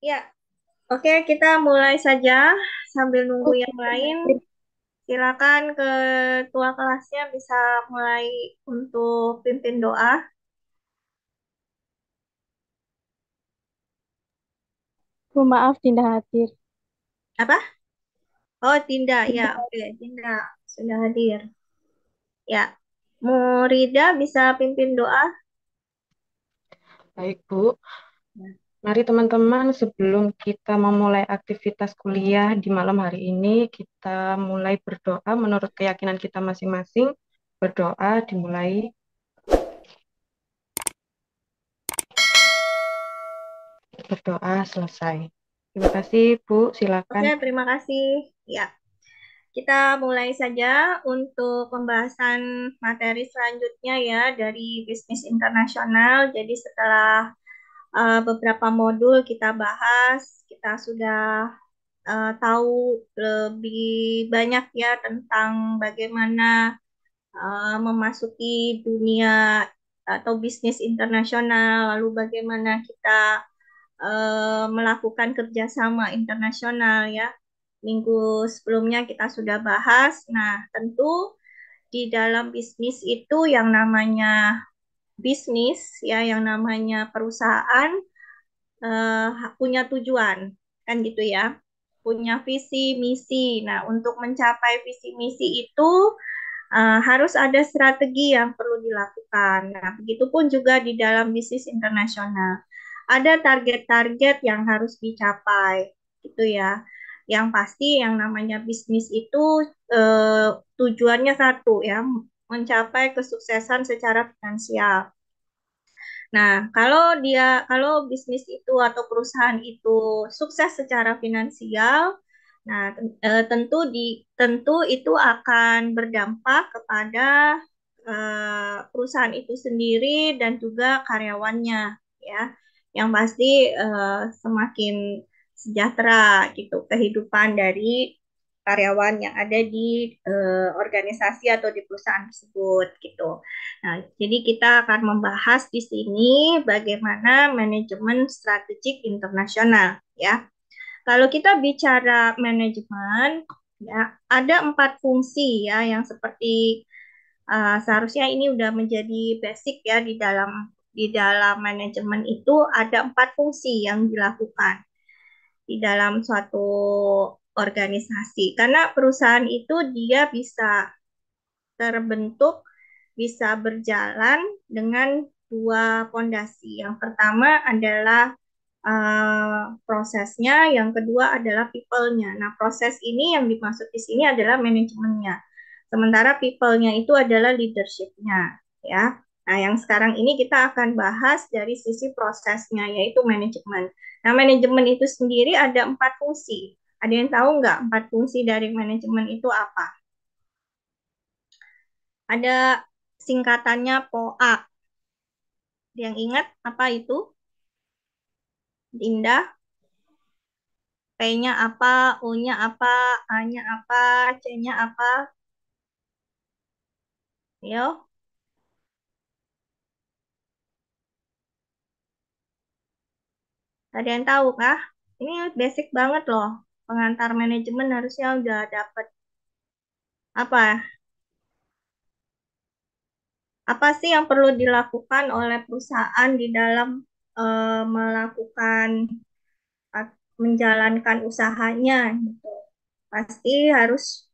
Ya, oke, kita mulai saja sambil nunggu Oke, yang lain. Silakan ketua kelasnya bisa mulai untuk pimpin doa. Bu, maaf Dinda hadir. Apa? Oh, Tinda. Ya, Dinda, oke, Tinda sudah hadir. Ya, Murida bisa pimpin doa. baik Bu. Mari teman-teman, sebelum kita memulai aktivitas kuliah di malam hari ini, kita mulai berdoa menurut keyakinan kita masing-masing. Berdoa dimulai, berdoa selesai. Terima kasih Bu, silakan. Oke, terima kasih. Ya, kita mulai saja untuk pembahasan materi selanjutnya ya dari bisnis internasional. Jadi setelah beberapa modul kita bahas, kita sudah tahu lebih banyak ya tentang bagaimana memasuki dunia atau bisnis internasional, lalu bagaimana kita melakukan kerjasama internasional ya. Minggu sebelumnya kita sudah bahas. Nah, tentu di dalam bisnis itu yang namanya bisnis ya, yang namanya perusahaan punya tujuan, kan gitu ya, punya visi misi. Nah, untuk mencapai visi misi itu harus ada strategi yang perlu dilakukan. Nah, begitupun juga di dalam bisnis internasional. Ada target-target yang harus dicapai, gitu ya. Yang pasti yang namanya bisnis itu tujuannya satu ya, mencapai kesuksesan secara finansial. Nah, kalau bisnis itu atau perusahaan itu sukses secara finansial, nah tentu itu akan berdampak kepada perusahaan itu sendiri dan juga karyawannya, ya. Yang pasti semakin sejahtera gitu kehidupan dari karyawan yang ada di organisasi atau di perusahaan tersebut gitu. Nah, jadi kita akan membahas di sini bagaimana manajemen strategik internasional ya. Kalau kita bicara manajemen ya, ada 4 fungsi ya yang seperti seharusnya ini udah menjadi basic ya di dalam manajemen itu ada 4 fungsi yang dilakukan di dalam suatu organisasi. Karena perusahaan itu dia bisa terbentuk, bisa berjalan dengan dua pondasi. Yang pertama adalah prosesnya, yang kedua adalah people-nya. Nah, proses ini yang dimaksud di sini adalah manajemennya. Sementara people-nya itu adalah leadership-nya, ya. Nah, yang sekarang ini kita akan bahas dari sisi prosesnya, yaitu manajemen. Nah, manajemen itu sendiri ada 4 fungsi. Ada yang tahu nggak 4 fungsi dari manajemen itu apa? Ada singkatannya POA. Yang ingat apa itu? Dinda, P-nya apa, U-nya apa, A-nya apa, C-nya apa? Yo, ada yang tahu kah? Ini basic banget loh. Pengantar manajemen harusnya udah dapet. Apa? Apa sih yang perlu dilakukan oleh perusahaan di dalam melakukan menjalankan usahanya gitu. Pasti harus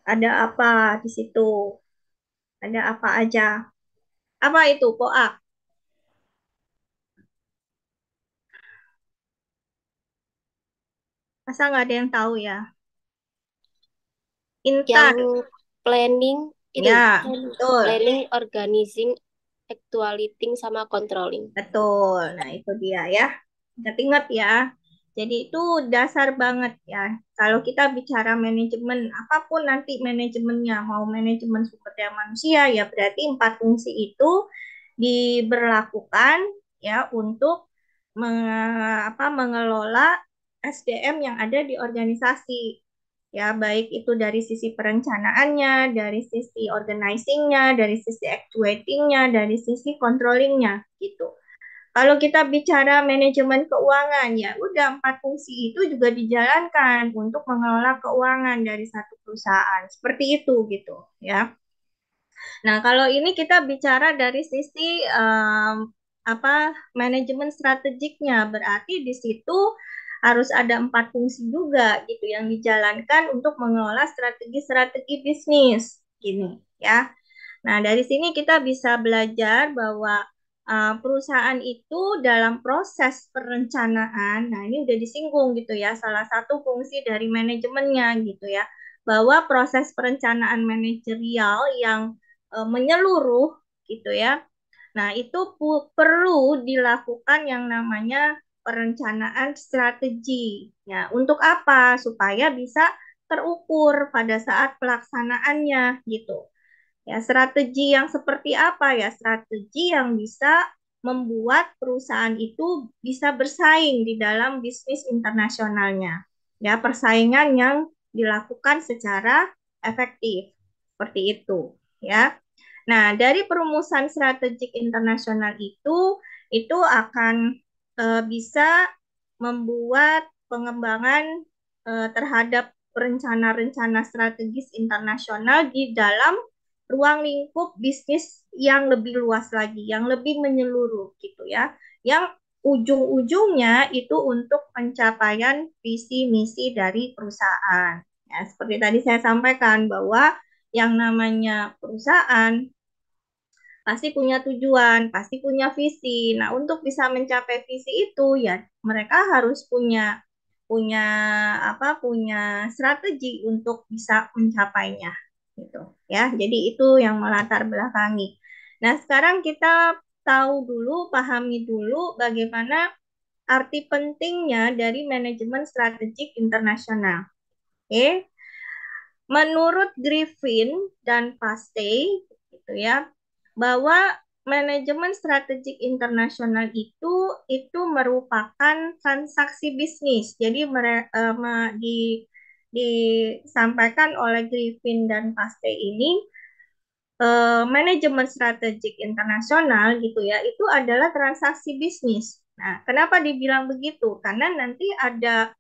ada apa di situ. Ada apa aja. Apa itu, POA? Masa nggak ada yang tahu ya? Yang Intar. planning itu Ya, betul. planning, organizing, actuating sama controlling. Betul. Nah, itu dia ya. Ingat-ingat ya. Jadi itu dasar banget ya. Kalau kita bicara manajemen, apapun nanti manajemennya, mau manajemen sumber daya manusia, ya berarti 4 fungsi itu diberlakukan ya untuk mengelola SDM yang ada di organisasi. Ya, baik itu dari sisi perencanaannya, dari sisi organizingnya, dari sisi actuatingnya, dari sisi controllingnya gitu. Kalau kita bicara manajemen keuangan, ya udah 4 fungsi itu juga dijalankan untuk mengelola keuangan dari satu perusahaan. Seperti itu gitu ya. Nah, kalau ini kita bicara dari sisi apa manajemen strategiknya, berarti di situ harus ada 4 fungsi juga gitu yang dijalankan untuk mengelola strategi-strategi bisnis gini ya. Nah, dari sini kita bisa belajar bahwa perusahaan itu dalam proses perencanaan, nah ini udah disinggung gitu ya, salah satu fungsi dari manajemennya gitu ya, bahwa proses perencanaan manajerial yang menyeluruh gitu ya. Nah, itu perlu dilakukan yang namanya perencanaan strategi. Ya, untuk apa? Supaya bisa terukur pada saat pelaksanaannya gitu. Ya, strategi yang seperti apa ya? Strategi yang bisa membuat perusahaan itu bisa bersaing di dalam bisnis internasionalnya. Ya, persaingan yang dilakukan secara efektif. Seperti itu, ya. Nah, dari perumusan strategik internasional itu akan bisa membuat pengembangan terhadap rencana-rencana strategis internasional di dalam ruang lingkup bisnis yang lebih luas lagi, yang lebih menyeluruh gitu ya, yang ujung-ujungnya itu untuk pencapaian visi misi dari perusahaan. Ya, seperti tadi saya sampaikan bahwa yang namanya perusahaan pasti punya tujuan, pasti punya visi. Nah, untuk bisa mencapai visi itu ya mereka harus punya punya strategi untuk bisa mencapainya gitu ya. Jadi itu yang melatar belakangi. Nah, sekarang kita tahu dulu, pahami dulu bagaimana arti pentingnya dari manajemen strategik internasional. Oke. Menurut Griffin dan Pastey gitu ya, bahwa manajemen strategik internasional itu merupakan transaksi bisnis. Jadi disampaikan oleh Griffin dan Pastey ini manajemen strategik internasional gitu ya, itu adalah transaksi bisnis. Nah, kenapa dibilang begitu? Karena nanti ada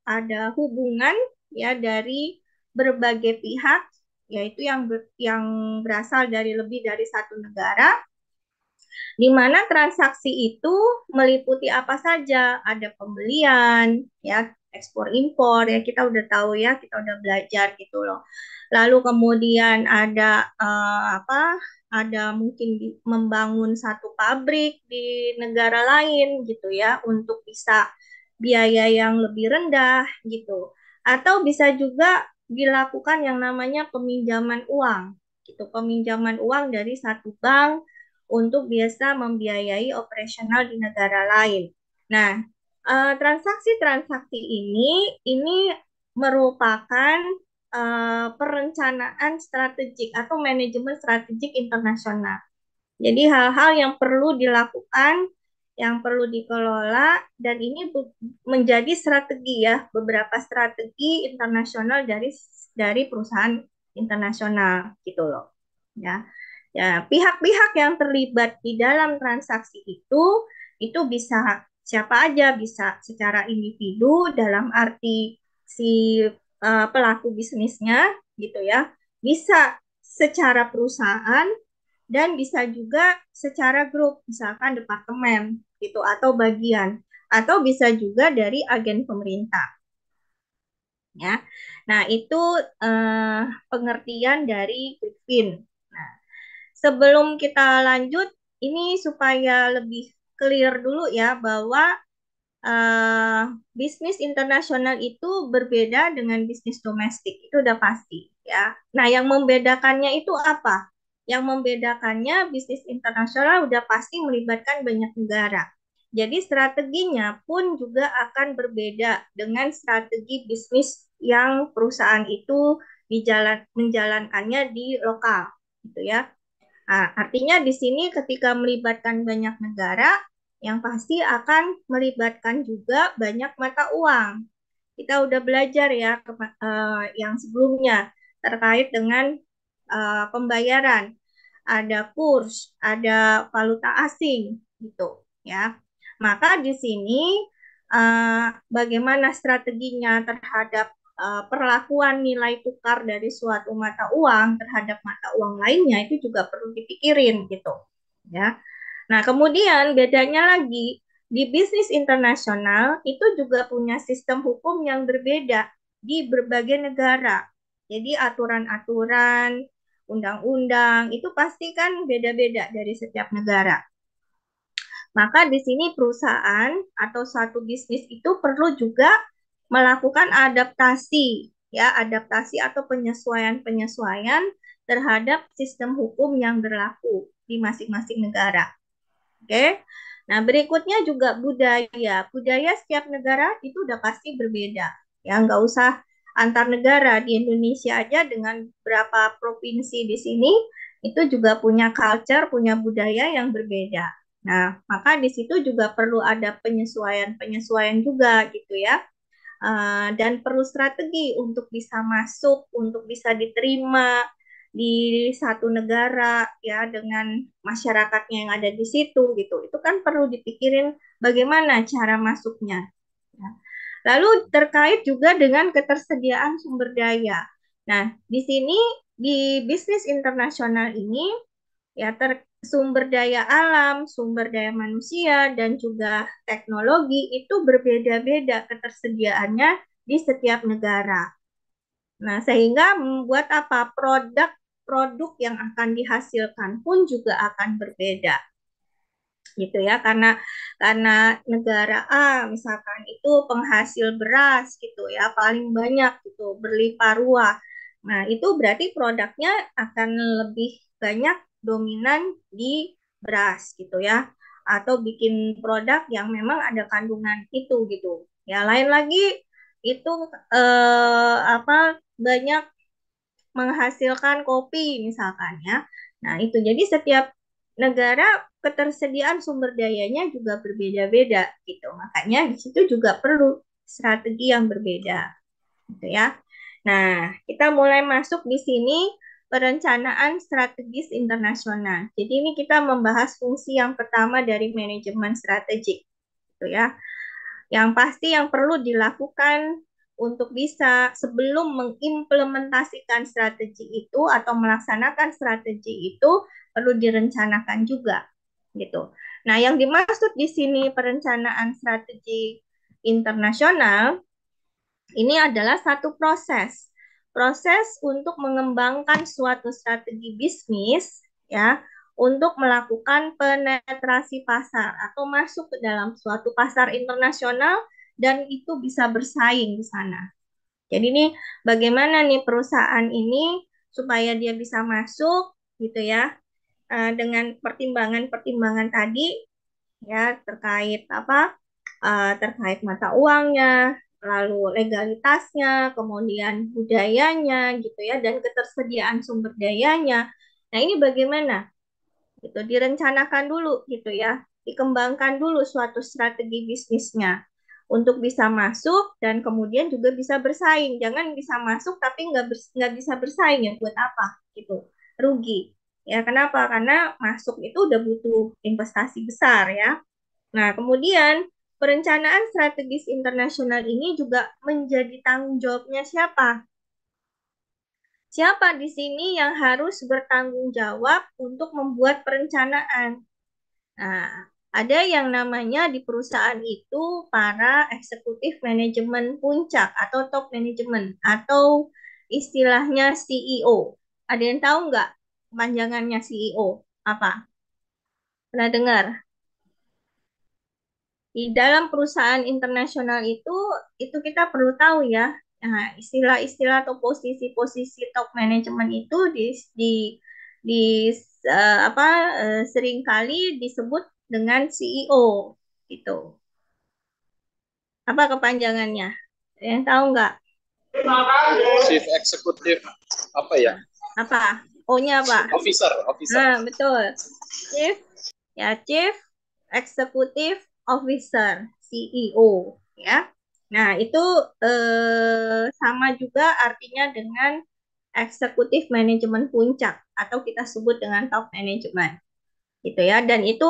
ada hubungan ya dari berbagai pihak, yaitu yang berasal dari lebih dari satu negara, di mana transaksi itu meliputi apa saja, ada pembelian, ya, ekspor impor, ya kita udah tahu ya, kita udah belajar gitu loh. Lalu kemudian ada mungkin membangun satu pabrik di negara lain gitu ya, untuk bisa biaya yang lebih rendah gitu. Atau bisa juga dilakukan yang namanya peminjaman uang gitu, peminjaman uang dari satu bank untuk biasa membiayai operasional di negara lain. Nah, transaksi-transaksi ini merupakan perencanaan strategik atau manajemen strategik internasional. Jadi hal-hal yang perlu dilakukan, yang perlu dikelola, dan ini menjadi strategi ya, beberapa strategi internasional dari perusahaan internasional gitu loh. Ya. Ya, pihak-pihak yang terlibat di dalam transaksi itu bisa siapa aja, bisa secara individu dalam arti si pelaku bisnisnya gitu ya, bisa secara perusahaan dan bisa juga secara grup, misalkan departemen gitu atau bagian, atau bisa juga dari agen pemerintah ya. Nah, itu eh, pengertian dari Griffin. Nah, sebelum kita lanjut, ini supaya lebih clear dulu ya bahwa eh, bisnis internasional itu berbeda dengan bisnis domestik, itu udah pasti ya. Nah, yang membedakannya itu apa? Yang membedakannya bisnis internasional udah pasti melibatkan banyak negara. Jadi strateginya pun juga akan berbeda dengan strategi bisnis yang perusahaan itu menjalankannya di lokal, gitu ya. Nah, artinya di sini ketika melibatkan banyak negara, yang pasti akan melibatkan juga banyak mata uang. Kita udah belajar ya yang sebelumnya terkait dengan pembayaran. Ada kurs, ada valuta asing, gitu ya. Maka di sini bagaimana strateginya terhadap perlakuan nilai tukar dari suatu mata uang terhadap mata uang lainnya itu juga perlu dipikirin gitu ya. Nah, kemudian bedanya lagi di bisnis internasional itu juga punya sistem hukum yang berbeda di berbagai negara. Jadi aturan-aturan, undang-undang itu pasti kan beda-beda dari setiap negara. Maka di sini perusahaan atau suatu bisnis itu perlu juga melakukan adaptasi, ya, adaptasi atau penyesuaian-penyesuaian terhadap sistem hukum yang berlaku di masing-masing negara. Oke. Nah, berikutnya juga budaya. Budaya setiap negara itu udah pasti berbeda. Ya, nggak usah antar negara. Di Indonesia aja dengan berapa provinsi di sini, itu juga punya culture, punya budaya yang berbeda. Nah, maka di situ juga perlu ada penyesuaian-penyesuaian juga gitu ya. Dan perlu strategi untuk bisa masuk, untuk bisa diterima di satu negara ya dengan masyarakatnya yang ada di situ gitu. Itu kan perlu dipikirin bagaimana cara masuknya. Ya. Lalu terkait juga dengan ketersediaan sumber daya. Nah, di sini di bisnis internasional ini ya sumber daya alam, sumber daya manusia dan juga teknologi itu berbeda-beda ketersediaannya di setiap negara. Nah, sehingga membuat apa? Produk yang akan dihasilkan pun juga akan berbeda gitu ya karena negara A misalkan itu penghasil beras gitu ya paling banyak gitu berlimpah ruah. Nah, itu berarti produknya akan lebih banyak dominan di beras gitu ya atau bikin produk yang memang ada kandungan itu gitu. Ya, lain lagi itu apa banyak menghasilkan kopi misalkan ya. Nah, itu jadi setiap negara ketersediaan sumber dayanya juga berbeda-beda gitu. Makanya di situ juga perlu strategi yang berbeda gitu ya. Nah, kita mulai masuk di sini perencanaan strategis internasional. Jadi ini kita membahas fungsi yang pertama dari manajemen strategik gitu ya. Yang pasti yang perlu dilakukan untuk bisa sebelum mengimplementasikan strategi itu atau melaksanakan strategi itu perlu direncanakan juga gitu. Nah, yang dimaksud di sini perencanaan strategi internasional ini adalah satu proses. Proses untuk mengembangkan suatu strategi bisnis ya untuk melakukan penetrasi pasar atau masuk ke dalam suatu pasar internasional dan itu bisa bersaing di sana. Jadi ini bagaimana nih perusahaan ini supaya dia bisa masuk gitu ya dengan pertimbangan-pertimbangan tadi ya terkait apa terkait mata uangnya, lalu legalitasnya, kemudian budayanya gitu ya dan ketersediaan sumber dayanya. Nah, ini bagaimana? Gitu direncanakan dulu gitu ya. Dikembangkan dulu suatu strategi bisnisnya untuk bisa masuk dan kemudian juga bisa bersaing. Jangan bisa masuk tapi nggak bisa bersaing ya buat apa gitu. Rugi. Ya, kenapa? Karena masuk itu udah butuh investasi besar ya. Nah, kemudian perencanaan strategis internasional ini juga menjadi tanggung jawabnya siapa? Siapa di sini yang harus bertanggung jawab untuk membuat perencanaan? Nah, ada yang namanya di perusahaan itu para eksekutif manajemen puncak atau top manajemen atau istilahnya CEO. Ada yang tahu nggak panjangannya CEO? Apa? Pernah dengar? Di dalam perusahaan internasional itu kita perlu tahu ya, nah, istilah-istilah atau posisi-posisi top manajemen itu di apa seringkali disebut dengan CEO gitu. Apa kepanjangannya? Ada yang tahu nggak? Chief Executive apa ya? Apa? O-nya apa? Officer. Nah, betul. Chief Chief Executive Officer, CEO ya. Nah, itu sama juga artinya dengan eksekutif manajemen puncak atau kita sebut dengan top management gitu ya. Dan itu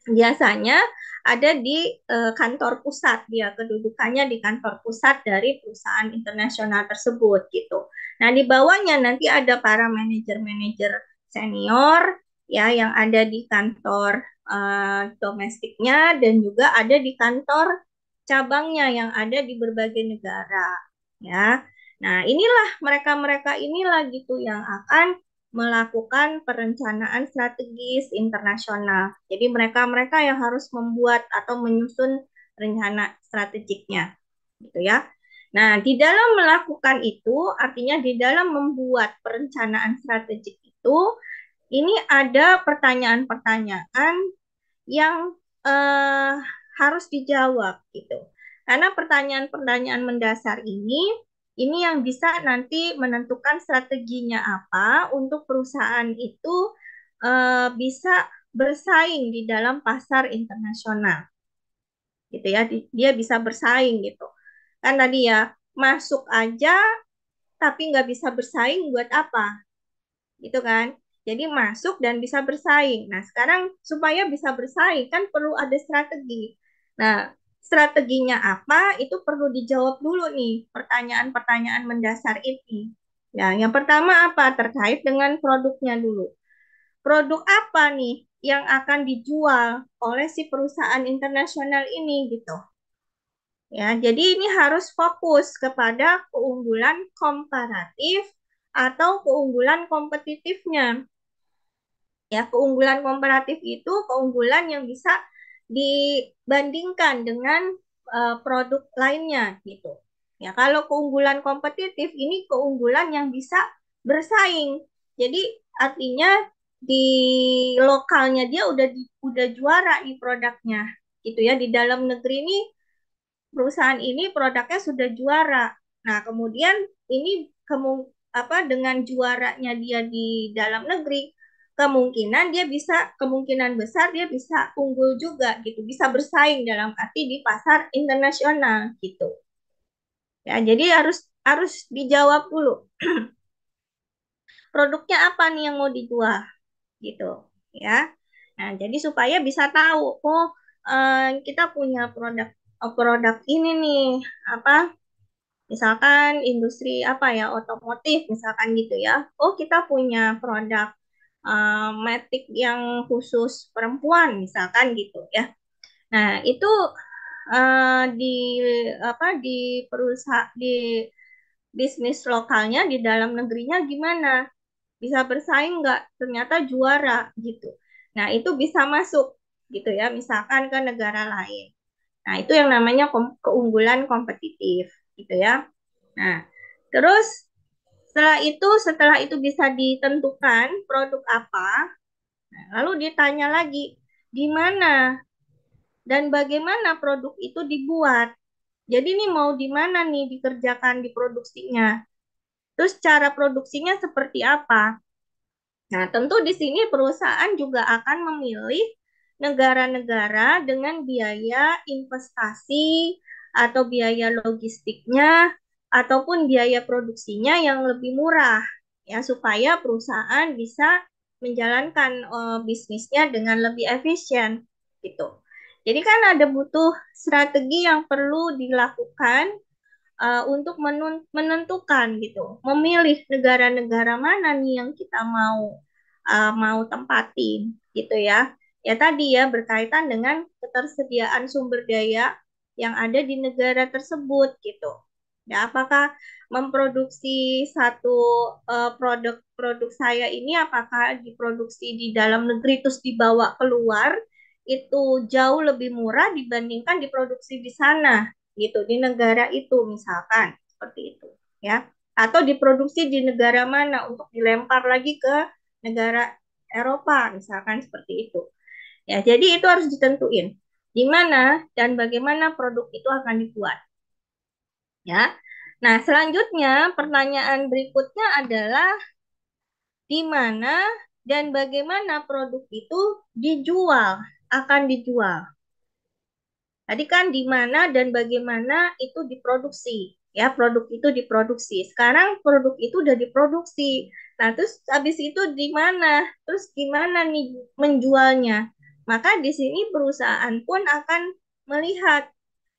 biasanya ada di kantor pusat, dia kedudukannya di kantor pusat dari perusahaan internasional tersebut gitu. Nah, di bawahnya nanti ada para manajer-manajer senior ya yang ada di kantor domestiknya dan juga ada di kantor cabangnya yang ada di berbagai negara ya. Nah, inilah mereka-mereka inilah gitu yang akan melakukan perencanaan strategis internasional. Jadi mereka-mereka yang harus membuat atau menyusun rencana strategiknya, gitu ya. Nah, di dalam melakukan itu, artinya di dalam membuat perencanaan strategik itu, ini ada pertanyaan-pertanyaan yang harus dijawab, gitu. Karena pertanyaan-pertanyaan mendasar ini yang bisa nanti menentukan strateginya apa untuk perusahaan itu bisa bersaing di dalam pasar internasional, gitu ya. Dia bisa bersaing gitu. Kan tadi ya masuk aja tapi nggak bisa bersaing buat apa, gitu kan? Jadi masuk dan bisa bersaing. Nah, sekarang supaya bisa bersaing kan perlu ada strategi. Nah, strateginya apa? Itu perlu dijawab dulu nih, pertanyaan-pertanyaan mendasar ini. Ya, yang pertama apa? Terkait dengan produknya dulu. Produk apa nih yang akan dijual oleh si perusahaan internasional ini gitu. Ya, jadi ini harus fokus kepada keunggulan komparatif atau keunggulan kompetitifnya. Ya, keunggulan komparatif itu keunggulan yang bisa dibandingkan dengan produk lainnya gitu. Ya, kalau keunggulan kompetitif ini keunggulan yang bisa bersaing. Jadi artinya di lokalnya dia udah juara nih produknya gitu ya. Di dalam negeri ini perusahaan ini produknya sudah juara. Nah, kemudian ini dengan juaranya dia di dalam negeri, kemungkinan besar dia bisa unggul juga gitu, bisa bersaing dalam arti di pasar internasional gitu. Ya, jadi harus harus dijawab dulu. Produknya apa nih yang mau dijual gitu, ya. Nah, jadi supaya bisa tahu, oh kita punya produk ini nih, apa misalkan industri apa ya, otomotif misalkan gitu ya. Oh, kita punya produk matic yang khusus perempuan misalkan gitu ya. Nah, itu di di perusahaan di bisnis lokalnya di dalam negerinya gimana? Bisa bersaing nggak? Ternyata juara gitu. Nah, itu bisa masuk gitu ya, misalkan ke negara lain. Nah, itu yang namanya keunggulan kompetitif gitu ya. Nah, terus setelah itu bisa ditentukan produk apa, nah, lalu ditanya lagi di mana dan bagaimana produk itu dibuat. Jadi ini mau di mana nih dikerjakan di produksinya. Terus cara produksinya seperti apa? Nah, tentu di sini perusahaan juga akan memilih negara-negara dengan biaya investasi atau biaya logistiknya ataupun biaya produksinya yang lebih murah ya supaya perusahaan bisa menjalankan bisnisnya dengan lebih efisien gitu. Jadi kan ada butuh strategi yang perlu dilakukan untuk menentukan gitu, memilih negara-negara mana nih yang kita mau tempatin gitu ya. Ya tadi ya berkaitan dengan ketersediaan sumber daya yang ada di negara tersebut gitu. Ya, apakah memproduksi satu produk saya ini apakah diproduksi di dalam negeri terus dibawa keluar itu jauh lebih murah dibandingkan diproduksi di sana gitu di negara itu misalkan seperti itu ya, atau diproduksi di negara mana untuk dilempar lagi ke negara Eropa misalkan seperti itu ya. Jadi itu harus ditentuin di mana dan bagaimana produk itu akan dibuat ya. Nah, selanjutnya pertanyaan berikutnya adalah di mana dan bagaimana produk itu akan dijual. Tadi kan di mana dan bagaimana itu diproduksi. Ya, produk itu diproduksi. Sekarang produk itu udah diproduksi. Nah, terus habis itu di mana? Terus gimana nih menjualnya? Maka di sini perusahaan pun akan melihat,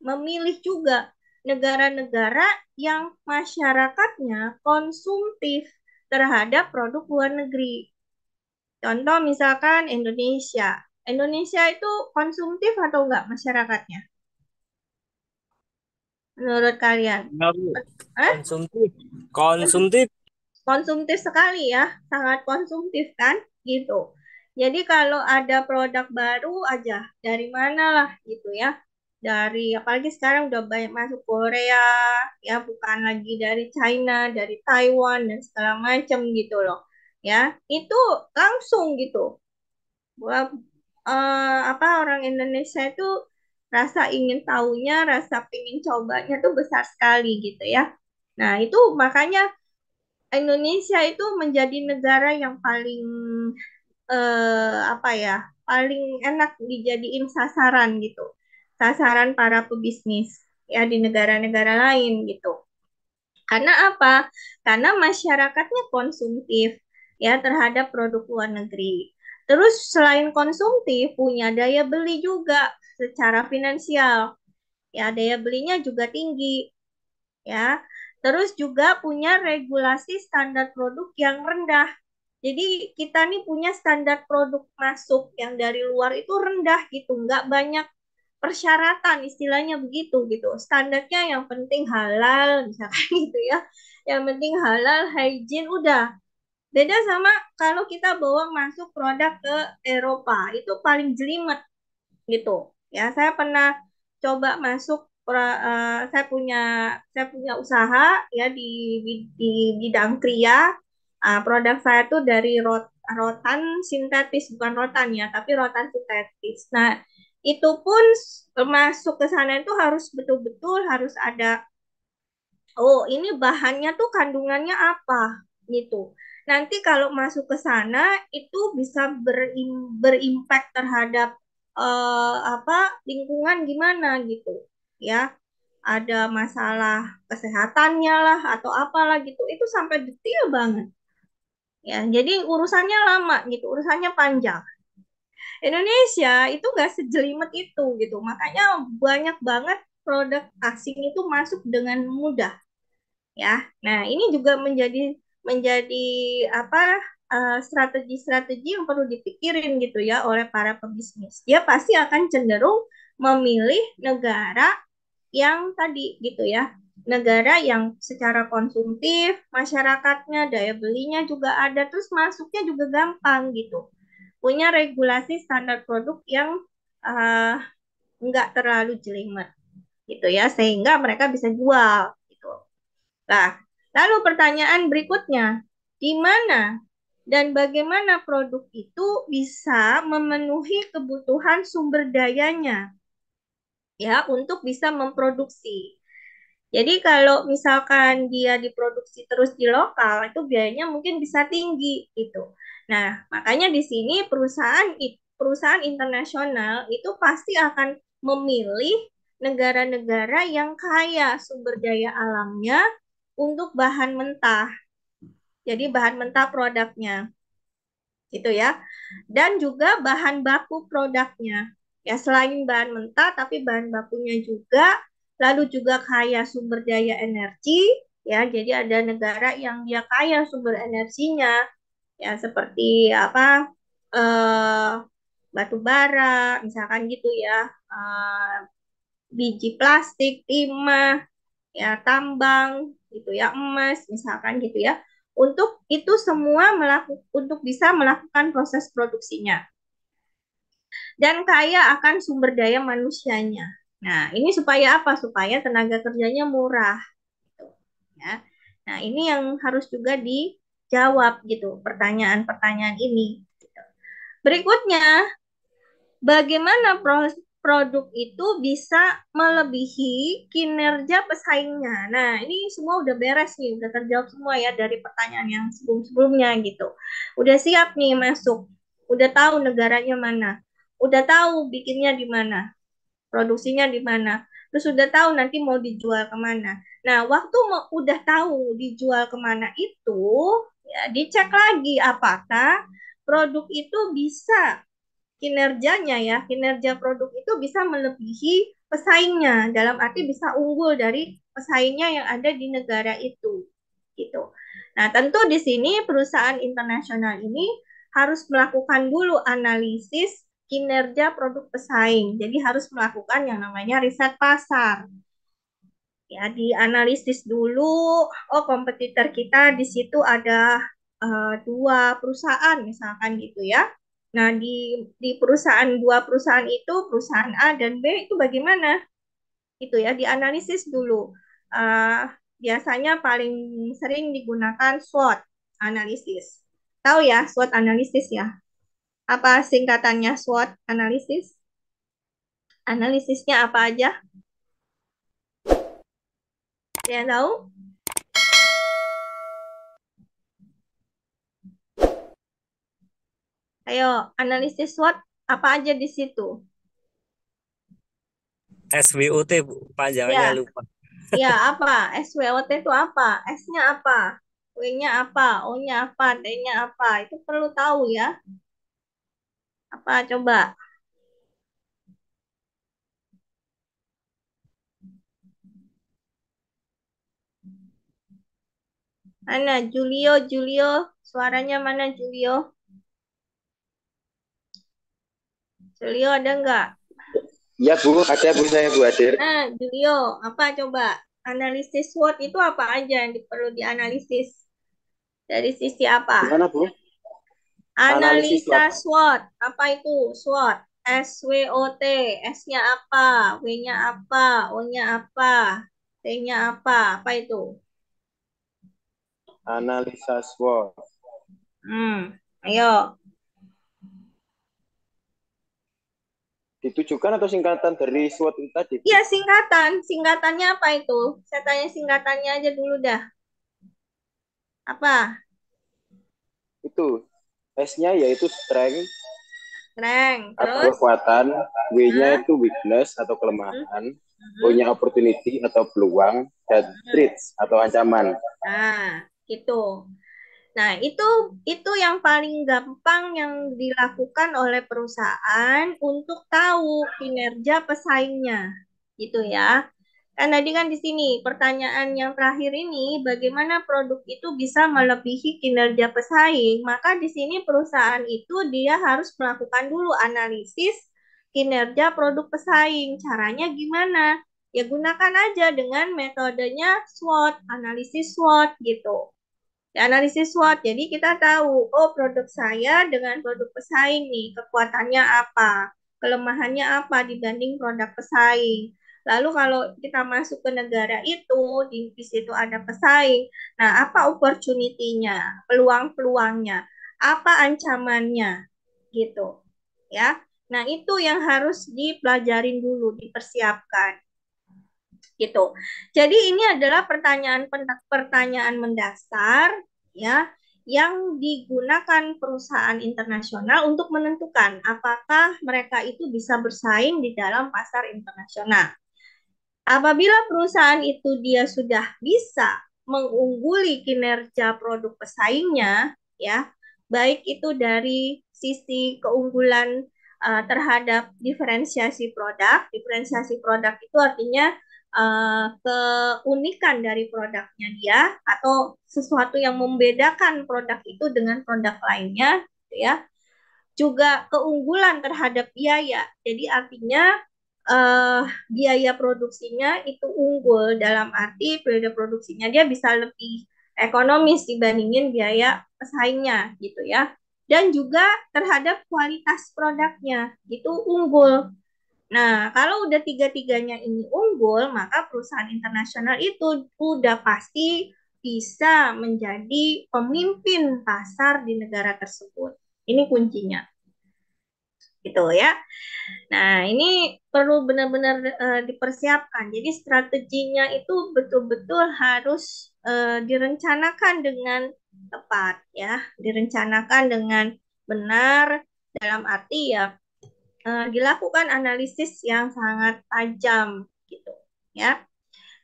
memilih juga negara-negara yang masyarakatnya konsumtif terhadap produk luar negeri. Contoh misalkan Indonesia. Indonesia itu konsumtif atau enggak masyarakatnya? Menurut kalian? Enggak, Bu. Hah? Konsumtif. Konsumtif. Konsumtif sekali ya, sangat konsumtif kan, gitu. Jadi kalau ada produk baru aja, dari mana lah gitu ya. Dari, apalagi sekarang udah banyak masuk Korea, ya bukan lagi dari China, dari Taiwan, dan segala macam gitu loh. Ya, itu langsung gitu. Buat apa orang Indonesia itu rasa ingin tahunya, rasa ingin cobanya tuh besar sekali gitu ya. Nah, itu makanya Indonesia itu menjadi negara yang paling apa ya, paling enak dijadiin sasaran gitu. Sasaran para pebisnis ya di negara-negara lain gitu. Karena apa? Karena masyarakatnya konsumtif ya terhadap produk luar negeri. Terus selain konsumtif punya daya beli juga secara finansial. Ya, daya belinya juga tinggi ya. Terus juga punya regulasi standar produk yang rendah. Jadi kita nih punya standar produk masuk yang dari luar itu rendah gitu, nggak banyak persyaratan istilahnya begitu gitu. Standarnya yang penting halal misalkan gitu ya. Yang penting halal, hygiene udah. Beda sama kalau kita bawa masuk produk ke Eropa, itu paling jelimet gitu. Ya, saya pernah coba masuk saya punya usaha ya di bidang kria. Produk saya tuh dari rotan sintetis, bukan rotan ya, tapi rotan sintetis. Nah, itu pun masuk ke sana itu harus betul-betul harus ada, oh ini bahannya tuh kandungannya apa gitu. Nanti kalau masuk ke sana itu bisa berimpact terhadap apa lingkungan gimana gitu ya. Ada masalah kesehatannya lah atau apalah gitu. Itu sampai detail banget. Ya, jadi urusannya lama gitu, urusannya panjang. Indonesia itu nggak sejelimet itu gitu. Makanya banyak banget produk asing itu masuk dengan mudah ya. Nah, ini juga menjadi menjadi apa strategi-strategi yang perlu dipikirin gitu ya oleh para pebisnis. Dia pasti akan cenderung memilih negara yang tadi gitu ya. Negara yang secara konsumtif, masyarakatnya, daya belinya juga ada, terus masuknya juga gampang gitu. Punya regulasi standar produk yang uh, nggak terlalu jelimet gitu ya, sehingga mereka bisa jual gitu. Nah, lalu pertanyaan berikutnya, di mana dan bagaimana produk itu bisa memenuhi kebutuhan sumber dayanya ya untuk bisa memproduksi. Jadi kalau misalkan dia diproduksi terus di lokal, itu biayanya mungkin bisa tinggi gitu. Nah, makanya di sini perusahaan internasional itu pasti akan memilih negara-negara yang kaya sumber daya alamnya untuk bahan mentah. Jadi bahan mentah produknya gitu ya. Dan juga bahan baku produknya. Ya selain bahan mentah tapi bahan bakunya juga, lalu juga kaya sumber daya energi ya. Jadi ada negara yang dia kaya sumber energinya ya seperti apa eh, batu bara misalkan gitu ya. Biji plastik, timah, ya tambang gitu ya, emas misalkan gitu ya. Untuk itu semua untuk bisa melakukan proses produksinya dan kaya akan sumber daya manusianya. Nah, ini supaya apa? Supaya tenaga kerjanya murah gitu ya. Nah, ini yang harus juga dijawab gitu pertanyaan-pertanyaan ini. Berikutnya, bagaimana produk itu bisa melebihi kinerja pesaingnya. Nah, ini semua udah beres nih, udah terjawab semua ya dari pertanyaan yang sebelum-sebelumnya gitu. Udah siap nih masuk, udah tahu negaranya mana, udah tahu bikinnya di mana, produksinya di mana, terus udah tahu nanti mau dijual kemana. Nah, waktu udah tahu dijual kemana itu, ya dicek lagi apakah produk itu bisa kinerjanya ya, kinerja produk itu bisa melebihi pesaingnya, dalam arti bisa unggul dari pesaingnya yang ada di negara itu, gitu. Nah, tentu di sini perusahaan internasional ini harus melakukan dulu analisis kinerja produk pesaing. Jadi harus melakukan yang namanya riset pasar. Ya, dianalisis dulu, oh kompetitor kita di situ ada dua perusahaan misalkan gitu ya. Nah, di dua perusahaan itu, perusahaan A dan B itu bagaimana? Itu ya, dianalisis dulu. Eh, Biasanya paling sering digunakan SWOT analisis. Tahu ya, SWOT analisis ya? Apa singkatannya SWOT analisis? Analisisnya apa aja? Ada yang tahu? Ayo, analisis SWOT apa aja di situ? SWOT, Bu. Panjangannya Ya, lupa. ya apa? SWOT itu apa? S-nya apa? W-nya apa? O-nya apa? D-nya apa? Itu perlu tahu ya. Apa coba? Mana Julio? Julio, suaranya mana Julio? Julio ada nggak? Iya Bu, ada Bu, saya Bu Adir. Nah, Julio, apa coba? Analisis SWOT itu apa aja yang perlu dianalisis? Dari sisi apa? Gimana Bu? Analisis Analisa SWOT. SWOT. Apa itu SWOT? SWOT. S-nya apa? W-nya apa? O-nya apa? T-nya apa? Apa itu? Analisa SWOT. Ayo. Ditujukan atau singkatan dari SWOT itu tadi Bu? Iya, singkatan. Singkatannya apa itu? Saya tanya singkatannya aja dulu dah. Apa? Itu S-nya yaitu strength Strength. atau Terus? kekuatan, W-nya Hah? itu weakness atau kelemahan, Mhm. O-nya opportunity atau peluang, dan threats atau ancaman. Nah, gitu. Nah, itu yang paling gampang yang dilakukan oleh perusahaan untuk tahu kinerja pesaingnya. Gitu ya. Kan tadi kan di sini pertanyaan yang terakhir ini bagaimana produk itu bisa melebihi kinerja pesaing? Maka di sini perusahaan itu dia harus melakukan dulu analisis kinerja produk pesaing. Caranya gimana? Ya gunakan aja dengan metodenya SWOT, analisis SWOT gitu. Ya, analisis SWOT. Jadi kita tahu, oh produk saya dengan produk pesaing nih, kekuatannya apa, kelemahannya apa dibanding produk pesaing. Lalu kalau kita masuk ke negara itu, di situ ada pesaing. Nah, apa opportunity-nya, peluang-peluangnya, apa ancamannya, gitu. Ya. Nah, itu yang harus dipelajarin dulu, dipersiapkan gitu. Jadi ini adalah pertanyaan mendasar ya yang digunakan perusahaan internasional untuk menentukan apakah mereka itu bisa bersaing di dalam pasar internasional. Apabila perusahaan itu dia sudah bisa mengungguli kinerja produk pesaingnya, ya, baik itu dari sisi keunggulan terhadap diferensiasi produk. Diferensiasi produk itu artinya keunikan dari produknya dia atau sesuatu yang membedakan produk itu dengan produk lainnya, ya. Juga keunggulan terhadap biaya. Jadi artinya biaya produksinya itu unggul dalam arti periode produksinya dia bisa lebih ekonomis dibandingin biaya pesaingnya gitu ya. Dan juga terhadap kualitas produknya itu unggul. Nah, kalau udah tiga-tiganya ini unggul, maka perusahaan internasional itu udah pasti bisa menjadi pemimpin pasar di negara tersebut. Ini kuncinya. Gitu ya. Nah, ini perlu benar-benar dipersiapkan. Jadi strateginya itu betul-betul harus direncanakan dengan tepat ya, direncanakan dengan benar dalam arti ya dilakukan analisis yang sangat tajam gitu ya.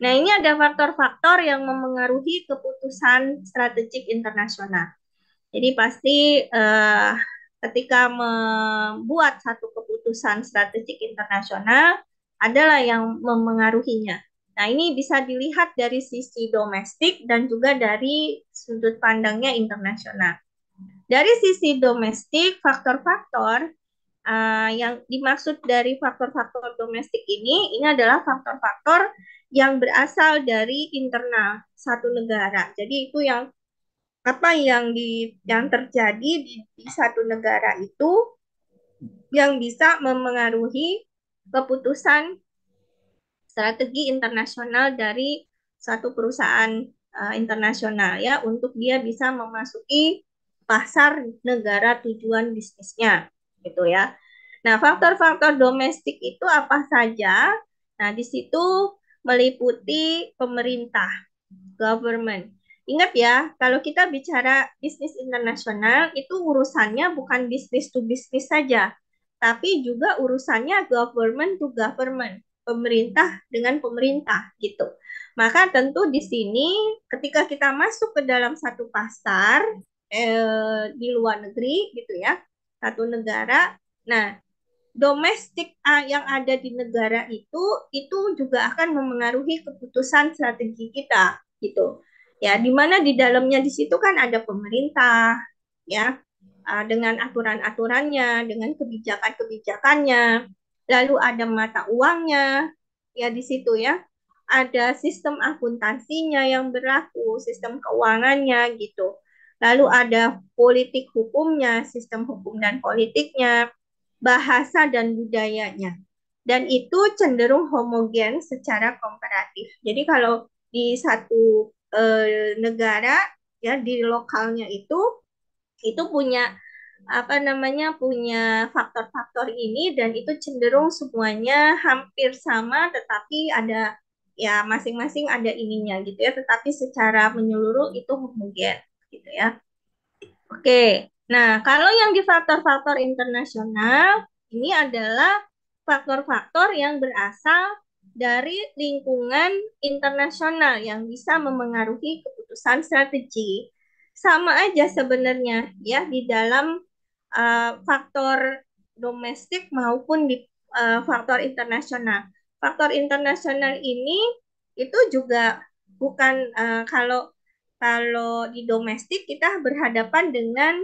Nah, ini ada faktor-faktor yang memengaruhi keputusan strategik internasional. Jadi pasti ketika membuat satu keputusan strategik internasional adalah yang memengaruhinya. Nah, ini bisa dilihat dari sisi domestik dan juga dari sudut pandangnya internasional. Dari sisi domestik, faktor-faktor yang dimaksud dari faktor-faktor domestik ini adalah faktor-faktor yang berasal dari internal satu negara. Jadi itu yang apa yang terjadi di satu negara itu yang bisa memengaruhi keputusan strategi internasional dari satu perusahaan internasional ya untuk dia bisa memasuki pasar negara tujuan bisnisnya gitu ya. Nah, faktor-faktor domestik itu apa saja? Nah, di situ meliputi pemerintah, government. Ingat ya, kalau kita bicara bisnis internasional, itu urusannya bukan bisnis to bisnis saja, tapi juga urusannya government to government, pemerintah dengan pemerintah gitu. Maka tentu di sini ketika kita masuk ke dalam satu pasar di luar negeri gitu ya, satu negara, nah domestik yang ada di negara itu juga akan memengaruhi keputusan strategi kita gitu ya, di mana di dalamnya di situ kan ada pemerintah ya, dengan aturan-aturannya, dengan kebijakan-kebijakannya, lalu ada mata uangnya ya di situ ya, ada sistem akuntansinya yang berlaku, sistem keuangannya gitu, lalu ada politik hukumnya, sistem hukum dan politiknya, bahasa dan budayanya. Dan itu cenderung homogen secara komparatif. Jadi kalau di satu negara ya di lokalnya itu punya apa namanya punya faktor-faktor ini dan itu cenderung semuanya hampir sama tetapi ada ya masing-masing ada ininya gitu ya, tetapi secara menyeluruh itu homogen gitu ya. Oke, nah kalau yang di faktor-faktor internasional, ini adalah faktor-faktor yang berasal dari lingkungan internasional yang bisa memengaruhi keputusan strategi. Sama aja sebenarnya ya di dalam faktor domestik maupun di faktor internasional. Faktor internasional ini itu juga bukan kalau kalau di domestik kita berhadapan dengan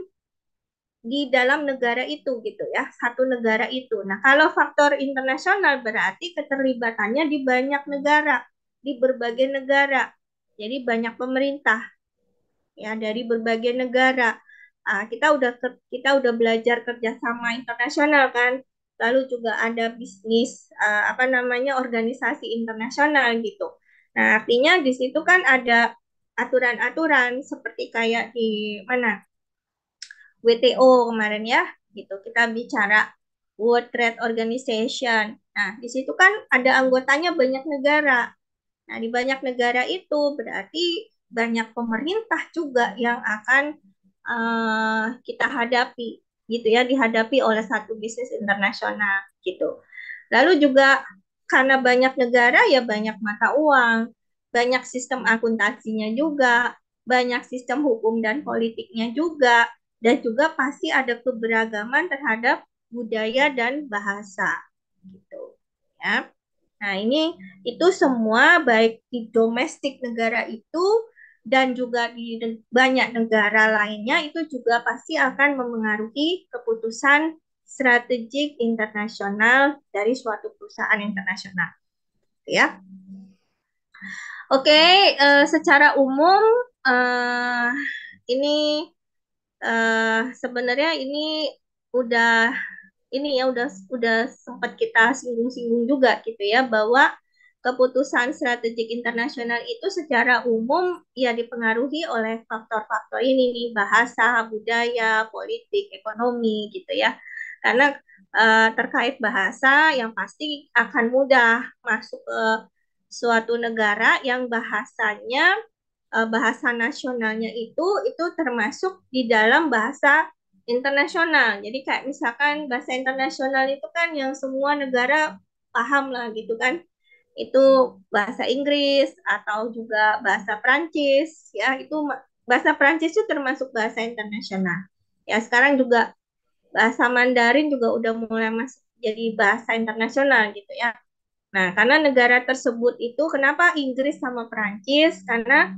di dalam negara itu gitu ya, satu negara itu. Nah, kalau faktor internasional berarti keterlibatannya di banyak negara, di berbagai negara. Jadi banyak pemerintah ya dari berbagai negara. Kita udah belajar kerjasama internasional kan. Lalu juga ada bisnis apa namanya organisasi internasional gitu. Nah, artinya di situ kan ada aturan-aturan seperti kayak di mana WTO kemarin ya, gitu. Kita bicara World Trade Organization. Nah, di situ kan ada anggotanya banyak negara. Nah, di banyak negara itu berarti banyak pemerintah juga yang akan kita hadapi, gitu ya, dihadapi oleh satu bisnis internasional, gitu. Lalu juga karena banyak negara ya banyak mata uang, banyak sistem akuntansinya juga, banyak sistem hukum dan politiknya juga, dan juga pasti ada keberagaman terhadap budaya dan bahasa, gitu ya. Nah, ini itu semua baik di domestik negara itu dan juga di banyak negara lainnya itu juga pasti akan memengaruhi keputusan strategik internasional dari suatu perusahaan internasional, ya. Oke, secara umum eh, ini sebenarnya ini udah ini ya udah sempat kita singgung-singgung juga gitu ya bahwa keputusan strategik internasional itu secara umum ya dipengaruhi oleh faktor-faktor ini nih, bahasa, budaya, politik, ekonomi gitu ya. Karena terkait bahasa yang pasti akan mudah masuk ke suatu negara yang bahasanya bahasa nasionalnya itu termasuk di dalam bahasa internasional. Jadi kayak misalkan bahasa internasional itu kan yang semua negara paham lah gitu kan. Itu bahasa Inggris atau juga bahasa Prancis ya, itu bahasa Prancis itu termasuk bahasa internasional. Ya, sekarang juga bahasa Mandarin juga udah mulai masuk jadi bahasa internasional gitu ya. Nah, karena negara tersebut itu kenapa Inggris sama Perancis? Karena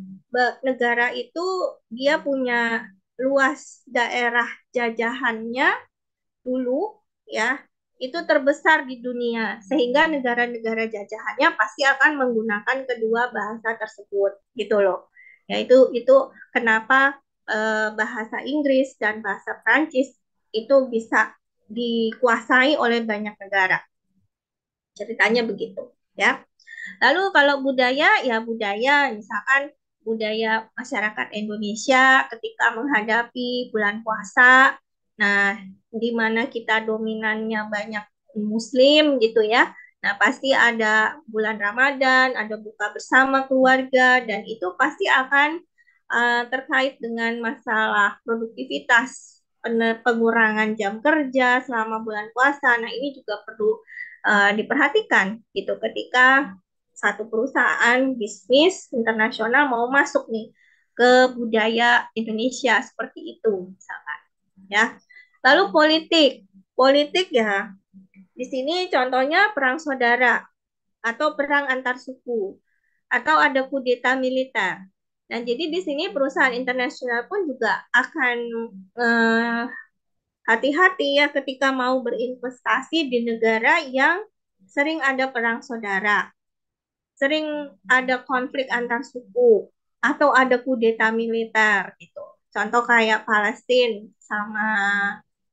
negara itu dia punya luas daerah jajahannya dulu ya itu terbesar di dunia sehingga negara-negara jajahannya pasti akan menggunakan kedua bahasa tersebut gitu loh. Ya itu kenapa bahasa Inggris dan bahasa Prancis itu bisa dikuasai oleh banyak negara. Ceritanya begitu ya. Lalu kalau budaya ya budaya misalkan budaya masyarakat Indonesia ketika menghadapi bulan puasa. Nah, di mana kita dominannya banyak Muslim gitu ya. Nah, pasti ada bulan Ramadan, ada buka bersama keluarga, dan itu pasti akan terkait dengan masalah produktivitas, pengurangan jam kerja selama bulan puasa. Nah, ini juga perlu diperhatikan gitu ketika satu perusahaan bisnis internasional mau masuk nih ke budaya Indonesia seperti itu misalkan ya. Lalu politik ya di sini contohnya perang saudara atau perang antar suku atau ada kudeta militer. Dan jadi di sini perusahaan internasional pun juga akan eh, hati-hati ya ketika mau berinvestasi di negara yang sering ada perang saudara, sering ada konflik antar suku, atau ada kudeta militer gitu. Contoh kayak Palestina sama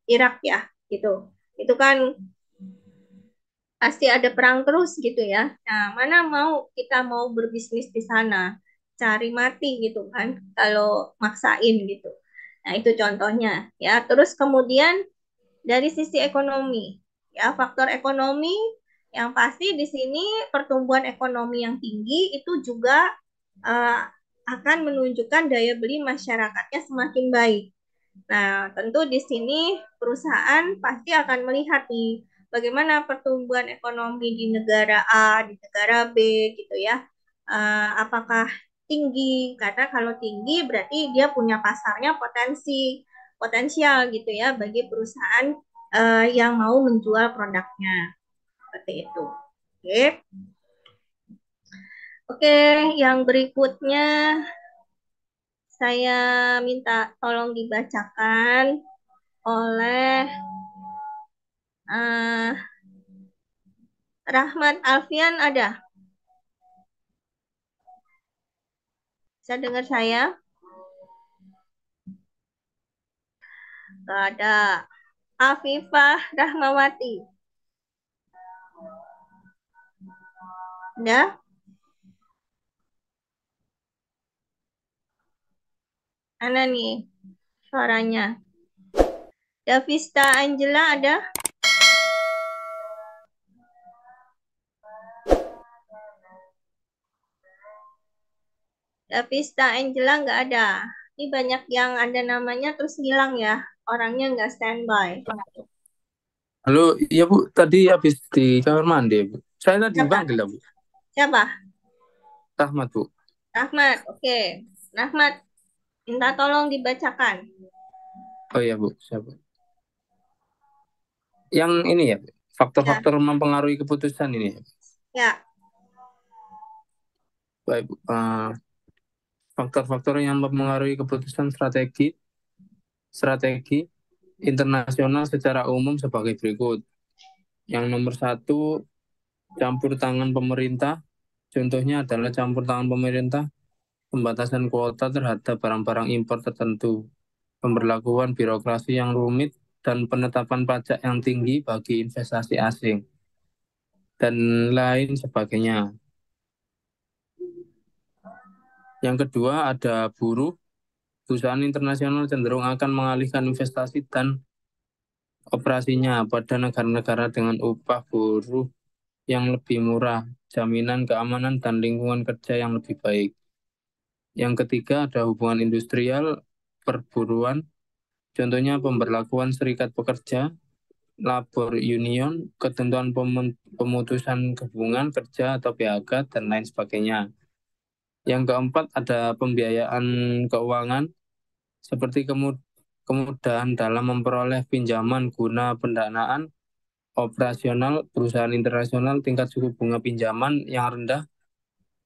Irak ya gitu. Itu kan pasti ada perang terus gitu ya. Nah, mana mau kita mau berbisnis di sana, cari mati gitu kan, kalau maksain gitu. Nah, itu contohnya ya. Terus kemudian dari sisi ekonomi, ya faktor ekonomi yang pasti di sini pertumbuhan ekonomi yang tinggi itu juga eh, akan menunjukkan daya beli masyarakatnya semakin baik. Nah, tentu di sini perusahaan pasti akan melihat nih bagaimana pertumbuhan ekonomi di negara A, di negara B gitu ya. Apakah tinggi? Karena kalau tinggi berarti dia punya pasarnya potensial gitu ya bagi perusahaan yang mau menjual produknya. Seperti itu. Oke. Oke, yang berikutnya saya minta tolong dibacakan oleh eh, Rahmat Alfian ada? Bisa dengar saya? Gak ada. Afifah Rahmawati. Ada? Mana nih suaranya? Davista Angela ada? Davista Angela nggak ada. Ini banyak yang ada namanya terus hilang ya. Orangnya nggak standby. Halo, iya Bu, tadi habis di kamar mandi, Bu. Saya tadi Siapa? dipanggil, Bu. Siapa? Rahmat, Bu. Rahmat. Oke. Rahmat, minta tolong dibacakan. Oh iya, Bu. Siapa? Yang ini ya, Bu. Faktor-faktor mempengaruhi keputusan ini ya. Ya. Baik, Bu. Faktor-faktor yang mempengaruhi keputusan strategi internasional secara umum sebagai berikut. Yang nomor 1, campur tangan pemerintah. Contohnya adalah campur tangan pemerintah, pembatasan kuota terhadap barang-barang impor tertentu, pemberlakuan birokrasi yang rumit, dan penetapan pajak yang tinggi bagi investasi asing, dan lain sebagainya. Yang kedua, ada buruh. Perusahaan internasional cenderung akan mengalihkan investasi dan operasinya pada negara-negara dengan upah buruh yang lebih murah, jaminan keamanan, dan lingkungan kerja yang lebih baik. Yang ketiga, ada hubungan industrial, perburuan. Contohnya pemberlakuan serikat pekerja, labor union, ketentuan pemutusan hubungan kerja atau PHK, dan lain sebagainya. Yang keempat, ada pembiayaan keuangan, seperti kemudahan dalam memperoleh pinjaman guna pendanaan operasional perusahaan internasional, tingkat suku bunga pinjaman yang rendah,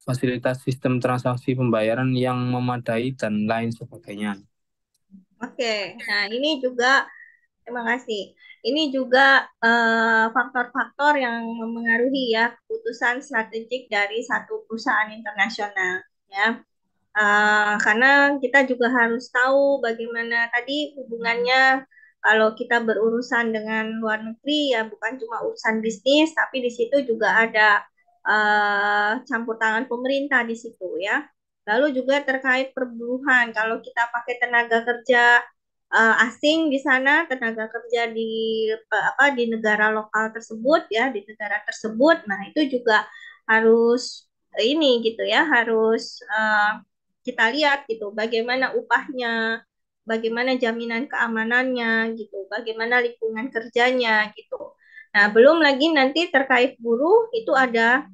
fasilitas sistem transaksi pembayaran yang memadai, dan lain sebagainya. Oke, nah ini juga, terima kasih. Ini juga faktor-faktor yang memengaruhi ya keputusan strategik dari satu perusahaan internasional ya. Karena kita juga harus tahu bagaimana tadi hubungannya kalau kita berurusan dengan luar negeri ya bukan cuma urusan bisnis, tapi di situ juga ada campur tangan pemerintah di situ ya. Lalu juga terkait perburuhan, kalau kita pakai tenaga kerja asing di sana, tenaga kerja di negara lokal tersebut ya, di negara tersebut, nah itu juga harus ini gitu ya, harus kita lihat gitu bagaimana upahnya, bagaimana jaminan keamanannya gitu, bagaimana lingkungan kerjanya gitu. Nah, belum lagi nanti terkait buruh itu ada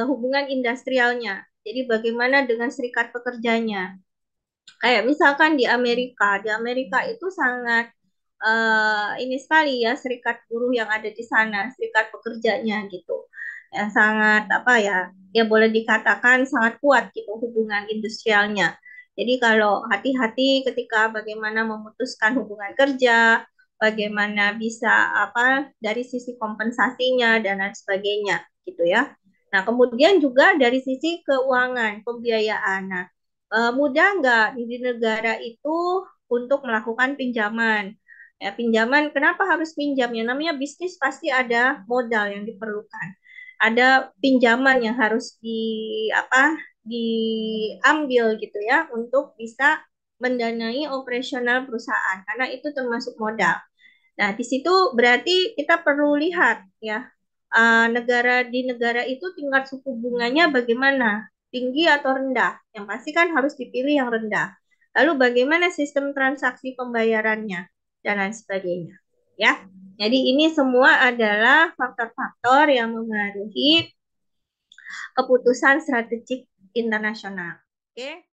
hubungan industrialnya. Jadi bagaimana dengan serikat pekerjanya? Kayak misalkan di Amerika itu sangat ini sekali ya serikat buruh yang ada di sana, serikat pekerjanya gitu. Ya sangat apa ya, ya boleh dikatakan sangat kuat gitu hubungan industrialnya. Jadi kalau hati-hati ketika bagaimana memutuskan hubungan kerja, bagaimana bisa apa dari sisi kompensasinya dan lain sebagainya gitu ya. Nah, kemudian juga dari sisi keuangan, pembiayaan. Nah, mudah nggak di negara itu untuk melakukan pinjaman? Ya, pinjaman, kenapa harus pinjam? Ya, namanya bisnis pasti ada modal yang diperlukan. Ada pinjaman yang harus diambil gitu ya untuk bisa mendanai operasional perusahaan karena itu termasuk modal. Nah, di situ berarti kita perlu lihat ya di negara itu tingkat suku bunganya bagaimana, tinggi atau rendah. Yang pasti kan harus dipilih yang rendah. Lalu bagaimana sistem transaksi pembayarannya dan lain sebagainya. Ya, jadi ini semua adalah faktor-faktor yang mempengaruhi keputusan strategik internasional. Oke.